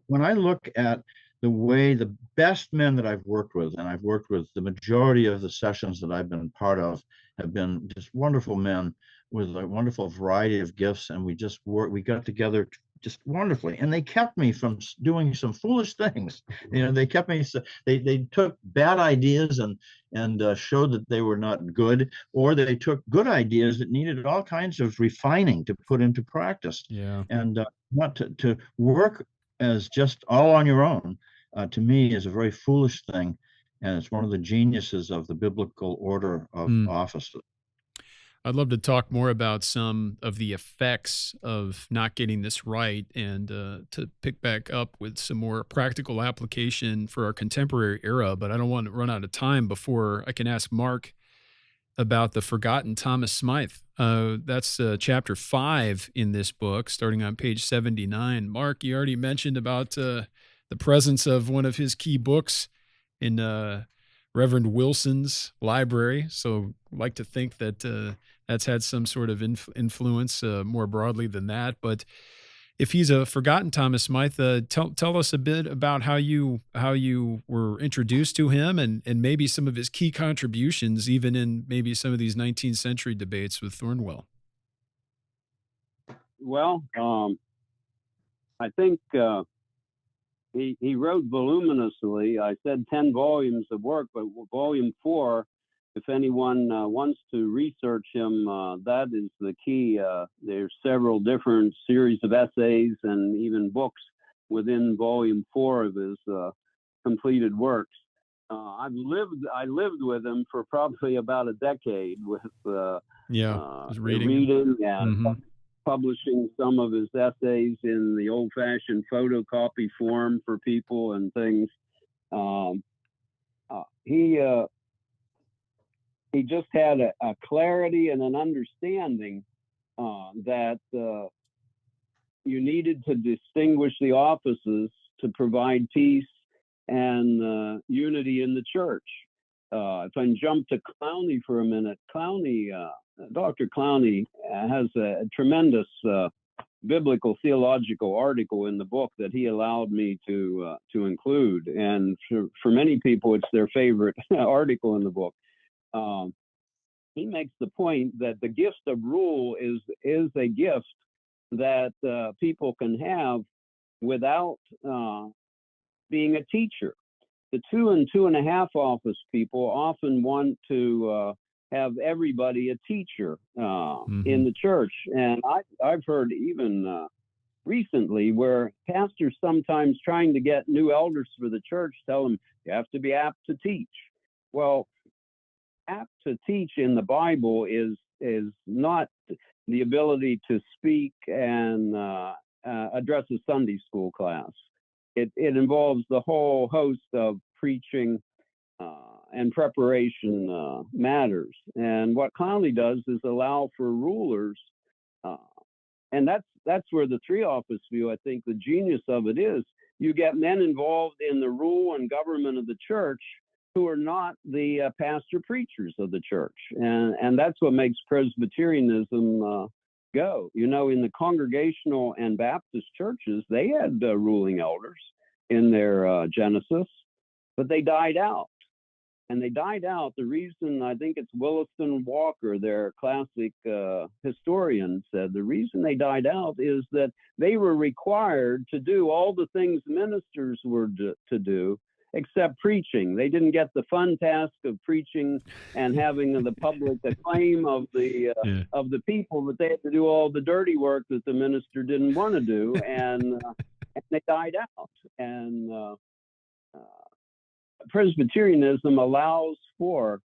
when I look at the way the best men that I've worked with, and I've worked with the majority of the sessions that I've been part of, have been just wonderful men with a wonderful variety of gifts, and we got together just wonderfully, and they kept me from doing some foolish things. They kept me. They took bad ideas and showed that they were not good, or they took good ideas that needed all kinds of refining to put into practice, yeah. and not to work as just all on your own. To me, is a very foolish thing, and it's one of the geniuses of the biblical order of Mm. office. I'd love to talk more about some of the effects of not getting this right, and to pick back up with some more practical application for our contemporary era. But I don't want to run out of time before I can ask Mark about the forgotten Thomas Smyth. That's chapter 5 in this book, starting on page 79. Mark, you already mentioned about the presence of one of his key books in Reverend Wilson's library. So I'd like to think that that's had some sort of influence more broadly than that. But if he's a forgotten Thomas Smyth, tell us a bit about how you were introduced to him, and maybe some of his key contributions, even in maybe some of these 19th century debates with Thornwell. Well, I think he wrote voluminously. I said 10 volumes of work, but volume 4, if anyone wants to research him, that is the key. There's several different series of essays and even books within volume 4 of his completed works. I lived with him for probably about a decade with reading and Mm-hmm. publishing some of his essays in the old-fashioned photocopy form for people and things. He just had a clarity and an understanding that you needed to distinguish the offices to provide peace and unity in the church. if I can jump to Clowney for a minute, Dr. Clowney has a tremendous biblical theological article in the book that he allowed me to include, and for many people, it's their favorite article in the book. He makes the point that the gift of rule is a gift that people can have without being a teacher. The 2 and 2.5 office people often want to have everybody a teacher in the church, and I've heard even recently where pastors sometimes trying to get new elders for the church tell them you have to be apt to teach. Well, apt to teach in the Bible is not the ability to speak and address a Sunday school class. It involves the whole host of preaching and preparation matters. And what Conley does is allow for rulers, and that's where the 3 office view, I think the genius of it is, you get men involved in the rule and government of the church who are not the pastor preachers of the church. And that's what makes Presbyterianism go. You know, in the Congregational and Baptist churches, they had ruling elders in their Genesis, but they died out. And they died out. The reason, I think it's Williston Walker, their classic historian, said the reason they died out is that they were required to do all the things ministers were to do, except preaching. They didn't get the fun task of preaching and having the public acclaim of the people, but they had to do all the dirty work that the minister didn't want to do, and they died out. And Presbyterianism allows for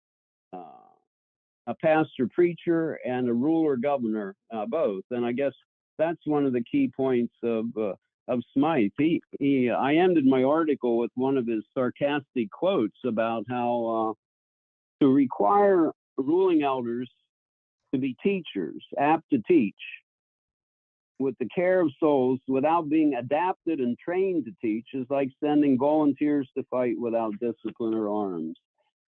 a pastor preacher and a ruler governor both, and I guess that's one of the key points of Smyth. I ended my article with one of his sarcastic quotes about how to require ruling elders to be teachers, apt to teach, with the care of souls without being adapted and trained to teach is like sending volunteers to fight without discipline or arms.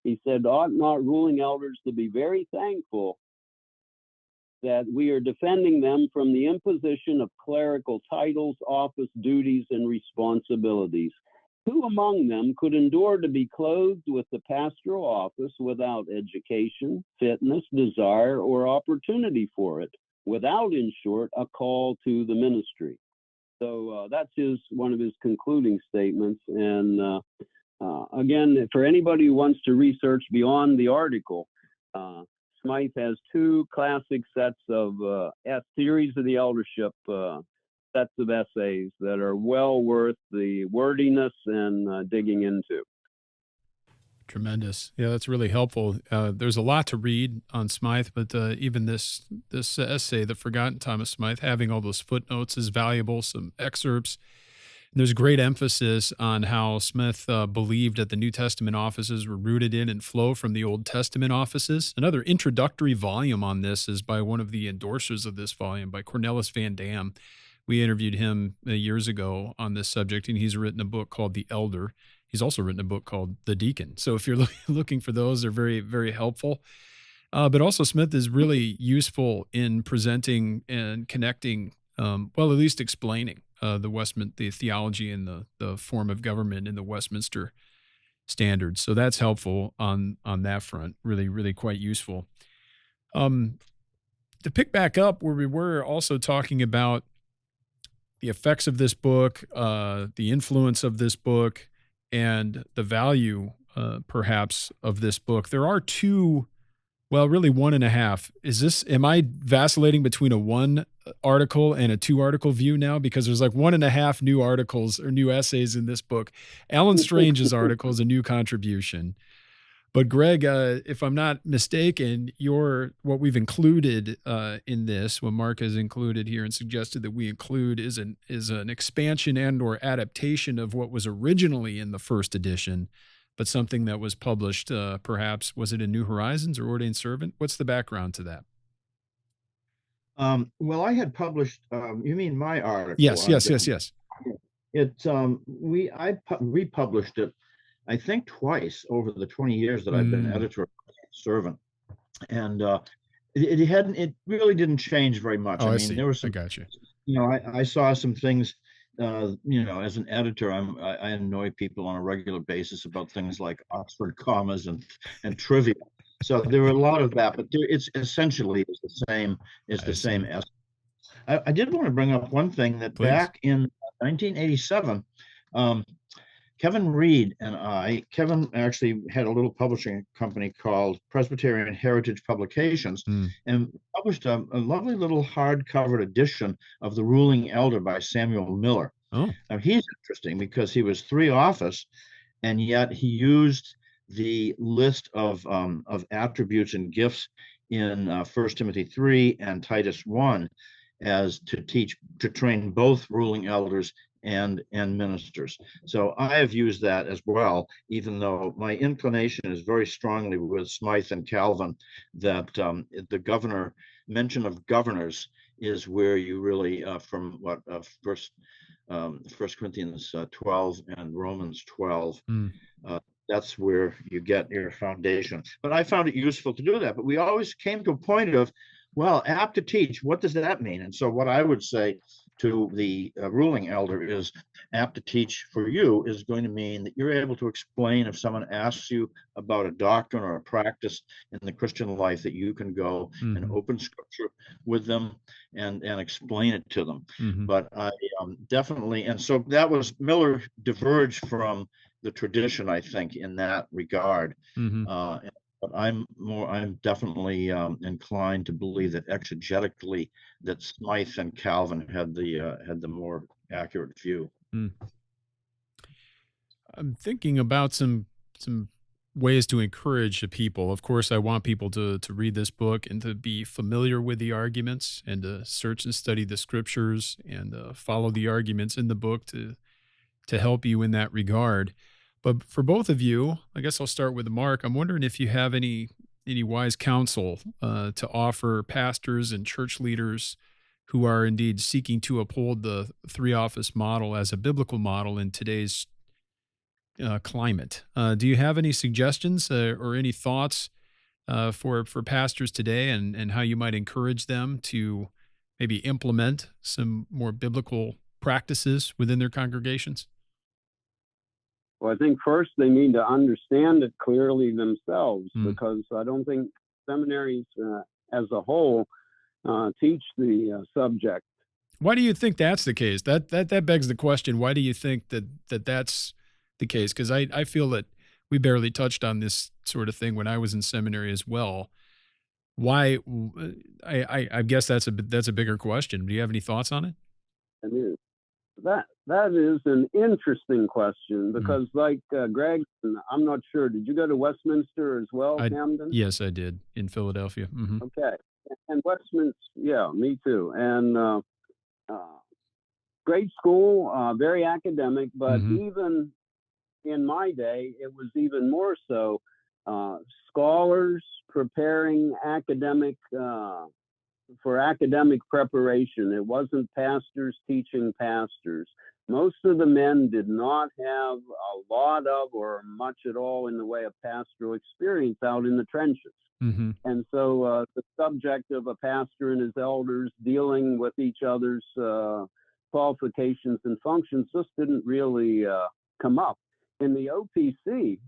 He said, ought not ruling elders to be very thankful that we are defending them from the imposition of clerical titles, office duties, and responsibilities. Who among them could endure to be clothed with the pastoral office without education, fitness, desire, or opportunity for it? Without, in short, a call to the ministry. So that's one of his concluding statements. And again, for anybody who wants to research beyond the article, Smyth has 2 classic sets of theories of the eldership, sets of essays that are well worth the wordiness and digging into. Tremendous. Yeah, that's really helpful. There's a lot to read on Smyth, but even this essay, The Forgotten Thomas Smyth, having all those footnotes is valuable, some excerpts. There's great emphasis on how Smyth believed that the New Testament offices were rooted in and flow from the Old Testament offices. Another introductory volume on this is by one of the endorsers of this volume, by Cornelis Van Dam. We interviewed him years ago on this subject, and he's written a book called The Elder. He's also written a book called The Deacon. So if you're looking for those, they're very, very helpful. But also Smyth is really useful in presenting and connecting, well, at least explaining the theology and the form of government in the Westminster Standards. So that's helpful on that front. Really, really quite useful. To pick back up where we were also talking about the effects of this book, the influence of this book, and the value, perhaps, of this book. There are 2, well, really 1.5. Am I vacillating between a 1 article and a 2 article view now? Because there's like 1.5 new articles or new essays in this book. Alan Strange's article is a new contribution. But Greg, if I'm not mistaken, what we've included in this, what Mark has included here and suggested that we include, is an expansion and/or adaptation of what was originally in the first edition, but something that was published. Perhaps was it in New Horizons or Ordained Servant? What's the background to that? Well, I had published. You mean my article? Yes. I republished it. I think twice over the 20 years that I've been editor of Servant. And it really didn't change very much. Oh, I I mean, see. there were I some, got you. I saw some things, as an editor, I annoy people on a regular basis about things like Oxford commas and trivia. So there were a lot of that, but it's essentially is the same, I see. as I did want to bring up one thing that Please. back in 1987, Kevin Reed and Kevin actually had a little publishing company called Presbyterian Heritage Publications and published a lovely little hardcover edition of The Ruling Elder by Samuel Miller. Oh, Now, he's interesting because he was three office, and yet he used the list of attributes and gifts in 1 Timothy 3 and Titus 1 as to train both ruling elders and ministers. So I have used that as well, even though my inclination is very strongly with Smyth and Calvin that the mention of governors is where you really, from what First Corinthians 12 and Romans 12, that's where you get your foundation. But I found it useful to do that. But we always came to a point of, well, apt to teach, what does that mean? And so what I would say to the ruling elder is apt to teach for you is going to mean that you're able to explain if someone asks you about a doctrine or a practice in the Christian life, that you can go and open scripture with them and explain it to them. But I definitely, and so that was, Miller diverged from the tradition, I think, in that regard. But I'm definitely inclined to believe that exegetically that Smyth and Calvin had the more accurate view. I'm thinking about some ways to encourage the people. Of course, I want people to read this book and to be familiar with the arguments and to search and study the scriptures and follow the arguments in the book to help you in that regard. But for both of you, I guess I'll start with Mark. I'm wondering if you have any wise counsel to offer pastors and church leaders who are indeed seeking to uphold the three office model as a biblical model in today's climate. Do you have any suggestions or any thoughts for pastors today and how you might encourage them to maybe implement some more biblical practices within their congregations? Well, I think first they need to understand it clearly themselves, because I don't think seminaries as a whole teach the subject. Why do you think that's the case? That begs the question. Why do you think that's the case? Because I feel that we barely touched on this sort of thing when I was in seminary as well. Why? I guess that's a bigger question. Do you have any thoughts on it? And that is an interesting question, because like Greg, I'm not sure. Did you go to Westminster as well, Camden? Yes, I did, in Philadelphia. Okay. And Westminster, yeah, me too. And great school, very academic, but even in my day, it was even more so. Scholars preparing for academic preparation. It wasn't pastors teaching pastors. Most of the men did not have a lot of or much at all in the way of pastoral experience out in the trenches. And so the subject of a pastor and his elders dealing with each other's qualifications and functions just didn't really come up. In the OPC,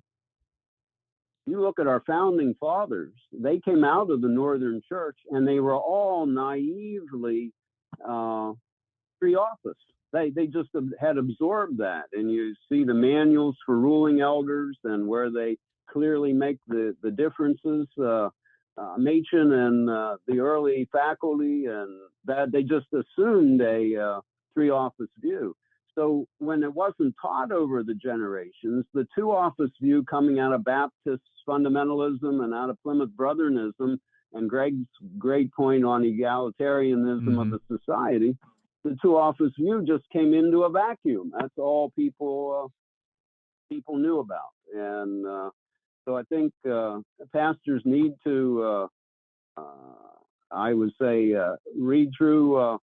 you look at our founding fathers, they came out of the Northern Church and they were all naively three office. They just had absorbed that. And you see the manuals for ruling elders and where they clearly make the differences, Machen and the early faculty, and that they just assumed a three office view. So when it wasn't taught over the generations, the two office view coming out of Baptist fundamentalism and out of Plymouth Brotheranism, and Greg's great point on egalitarianism of the society, the two office view just came into a vacuum. That's all people knew about. And so I think pastors need to, I would say, read through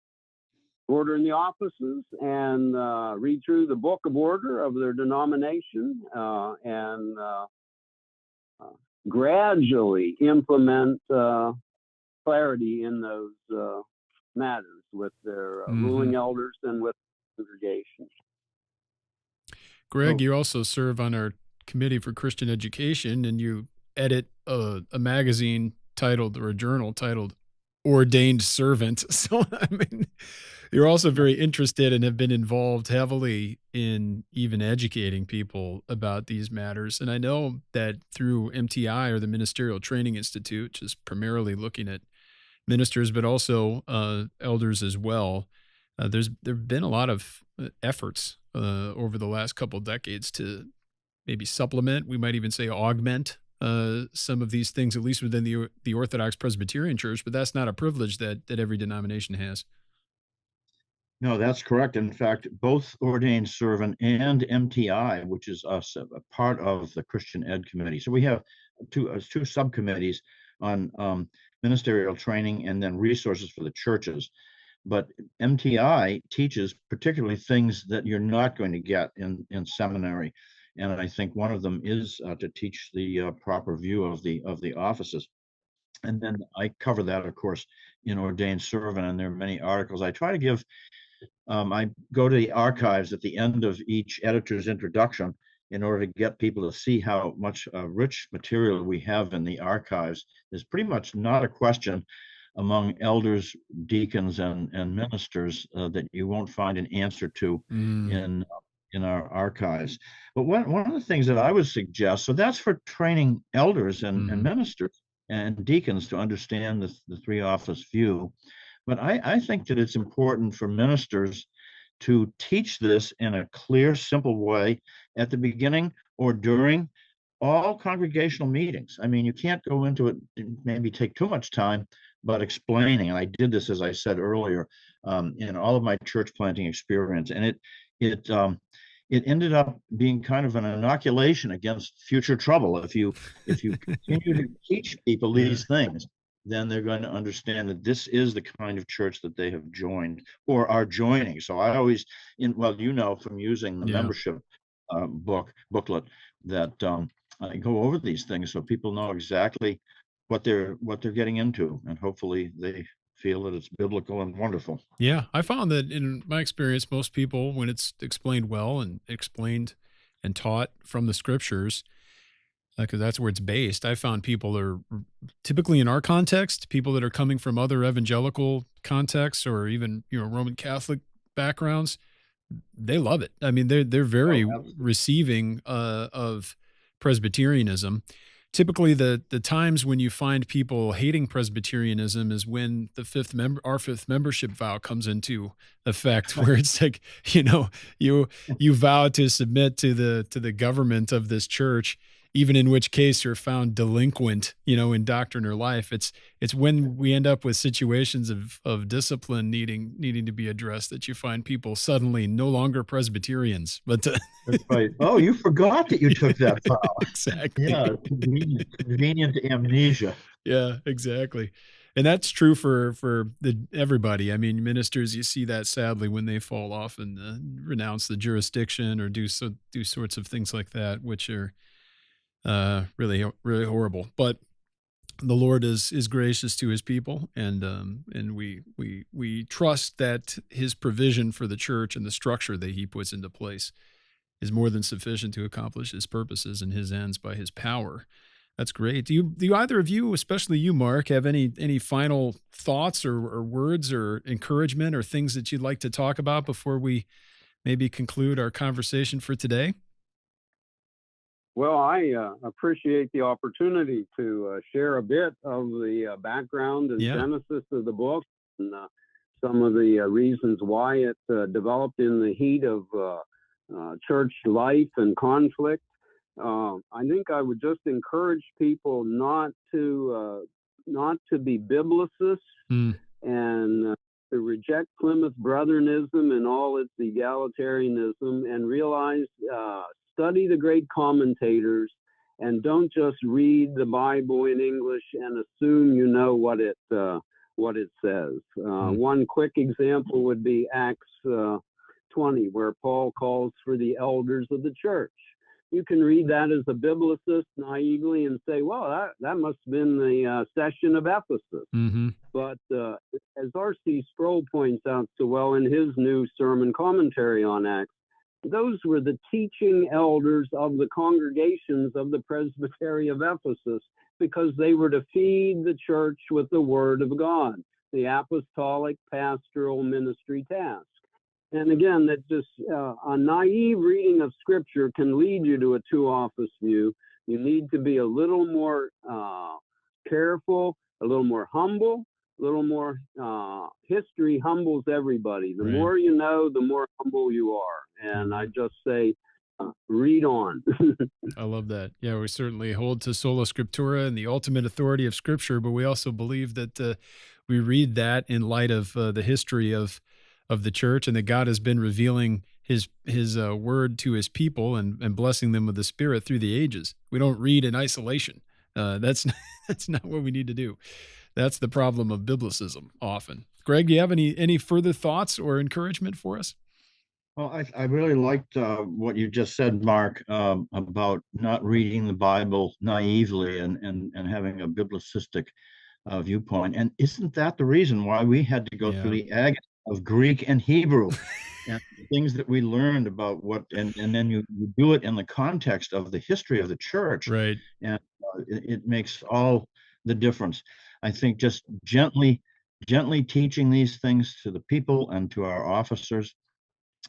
order in the offices and read through the book of order of their denomination and gradually implement clarity in those matters with their ruling elders and with the congregation. Greg, you also serve on our Committee for Christian Education, and you edit a magazine titled, or a journal titled, Ordained Servant. So, I mean, you're also very interested and have been involved heavily in even educating people about these matters. And I know that through MTI, or the Ministerial Training Institute, which is primarily looking at ministers, but also elders as well, there've been a lot of efforts over the last couple of decades to maybe supplement, we might even say augment, some of these things, at least within the Orthodox Presbyterian Church. But that's not a privilege that every denomination has. No, that's correct. In fact, both Ordained Servant and MTI, which is us, a part of the Christian Ed Committee. So we have two subcommittees on ministerial training and then resources for the churches. But MTI teaches particularly things that you're not going to get in seminary. And I think one of them is to teach the proper view of the offices. And then I cover that, of course, in Ordained Servant, and there are many articles. I try to give, I go to the archives at the end of each editor's introduction in order to get people to see how much rich material we have in the archives. There's pretty much not a question among elders, deacons, and ministers that you won't find an answer to in our archives. But one of the things that I would suggest, so that's for training elders and ministers and deacons to understand the three office view. But I think that it's important for ministers to teach this in a clear, simple way at the beginning or during all congregational meetings. I mean, you can't go into it, maybe take too much time, but explaining. And I did this, as I said earlier, in all of my church planting experience. And it ended up being kind of an inoculation against future trouble. If you continue to teach people these things, then they're going to understand that this is the kind of church that they have joined or are joining. So I always, from using the membership booklet, that I go over these things so people know exactly what they're getting into, and hopefully they feel that it's biblical and wonderful. Yeah, I found that in my experience, most people, when it's explained well and explained and taught from the scriptures, because that's where it's based, I found people are typically, in our context, people that are coming from other evangelical contexts or even Roman Catholic backgrounds, they love it. I mean, they're very receiving of Presbyterianism. Typically, the times when you find people hating Presbyterianism is when our fifth membership vow comes into effect, where it's like, you vow to submit to the government of this church, even in which case you're found delinquent, in doctrine or life. It's when we end up with situations of discipline needing to be addressed that you find people suddenly no longer Presbyterians. But that's right. Oh, you forgot that you took that vow. Exactly. Yeah, convenient amnesia. Yeah, exactly. And that's true for everybody. I mean, ministers, you see that sadly when they fall off and renounce the jurisdiction or do sorts of things like that, which are really, really horrible. But the Lord is gracious to his people, and we trust that his provision for the church and the structure that he puts into place is more than sufficient to accomplish his purposes and his ends by his power. That's great. Do you either of you, especially you, Mark, have any final thoughts or words or encouragement or things that you'd like to talk about before we maybe conclude our conversation for today? Well, I appreciate the opportunity to share a bit of the background and genesis of the book and some of the reasons why it developed in the heat of church life and conflict. I think I would just encourage people not to be biblicists and to reject Plymouth Brotheranism and all its egalitarianism, and realize study the great commentators and don't just read the Bible in English and assume you know what it what it says. One quick example would be Acts 20, where Paul calls for the elders of the church. You can read that as a biblicist naively and say, well, that must have been the session of Ephesus. Mm-hmm. But as R.C. Sproul points out so well in his new sermon commentary on Acts, those were the teaching elders of the congregations of the Presbytery of Ephesus, because they were to feed the church with the word of God, the apostolic pastoral ministry task. And again, that just a naive reading of Scripture can lead you to a two-office view. You need to be a little more careful, a little more humble, a little more. History humbles everybody. The more you know, the more humble you are. And I just say, read on. I love that. Yeah, we certainly hold to sola scriptura and the ultimate authority of Scripture, but we also believe that we read that in light of the history of the church, and that God has been revealing his word to his people and blessing them with the Spirit through the ages. We don't read in isolation. That's not what we need to do. That's the problem of biblicism often. Greg, do you have any further thoughts or encouragement for us? Well, I really liked what you just said, Mark, about not reading the Bible naively and having a biblicistic viewpoint. And isn't that the reason why we had to go through the agony of Greek and Hebrew and things that we learned about and then you do it in the context of the history of the church. Right. And it makes all the difference. I think just gently teaching these things to the people and to our officers,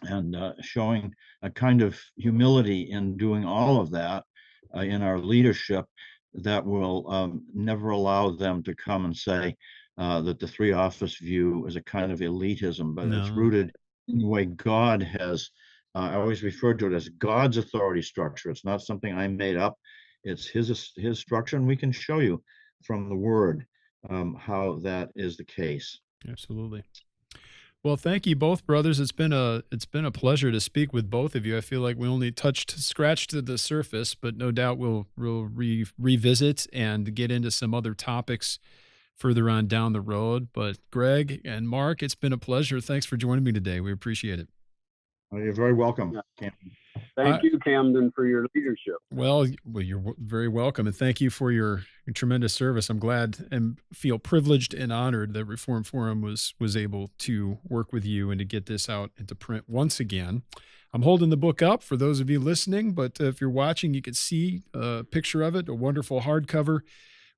and showing a kind of humility in doing all of that in our leadership, that will never allow them to come and say that the three-office view is a kind of elitism, but it's rooted in the way God has, I always refer to it as God's authority structure. It's not something I made up. It's his structure, and we can show you from the Word how that is the case. Absolutely. Well, thank you both, brothers. It's been a pleasure to speak with both of you. I feel like we only scratched the surface, but no doubt we'll revisit and get into some other topics further on down the road. But Greg and Mark, it's been a pleasure. Thanks for joining me today. We appreciate it. Well, you're very welcome, Camden. Thank you, Camden, for your leadership. Well, you're very welcome, and thank you for your tremendous service. I'm glad and feel privileged and honored that Reform Forum was able to work with you and to get this out into print once again. I'm holding the book up for those of you listening, but if you're watching, you can see a picture of it, a wonderful hardcover.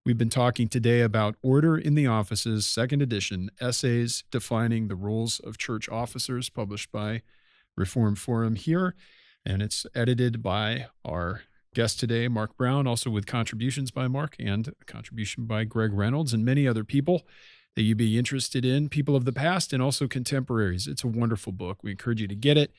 We've been talking today about Order in the Offices, 2nd edition, Essays Defining the Roles of Church Officers, published by Reform Forum here. And it's edited by our guest today, Mark Brown, also with contributions by Mark and a contribution by Greg Reynolds and many other people that you'd be interested in, people of the past and also contemporaries. It's a wonderful book. We encourage you to get it.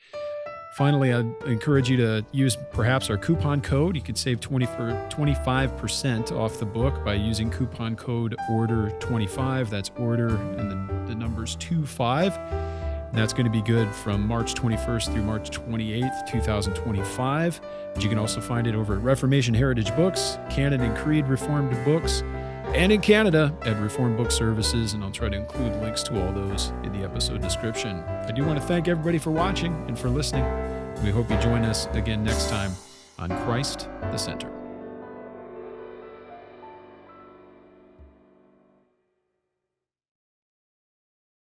Finally, I encourage you to use perhaps our coupon code. You could save 25% off the book by using coupon code ORDER25. That's order and the numbers 25. That's going to be good from March 21st through March 28th, 2025. But you can also find it over at Reformation Heritage Books, Canon and Creed Reformed Books, and in Canada at Reformed Book Services, and I'll try to include links to all those in the episode description. I do want to thank everybody for watching and for listening. We hope you join us again next time on Christ the Center.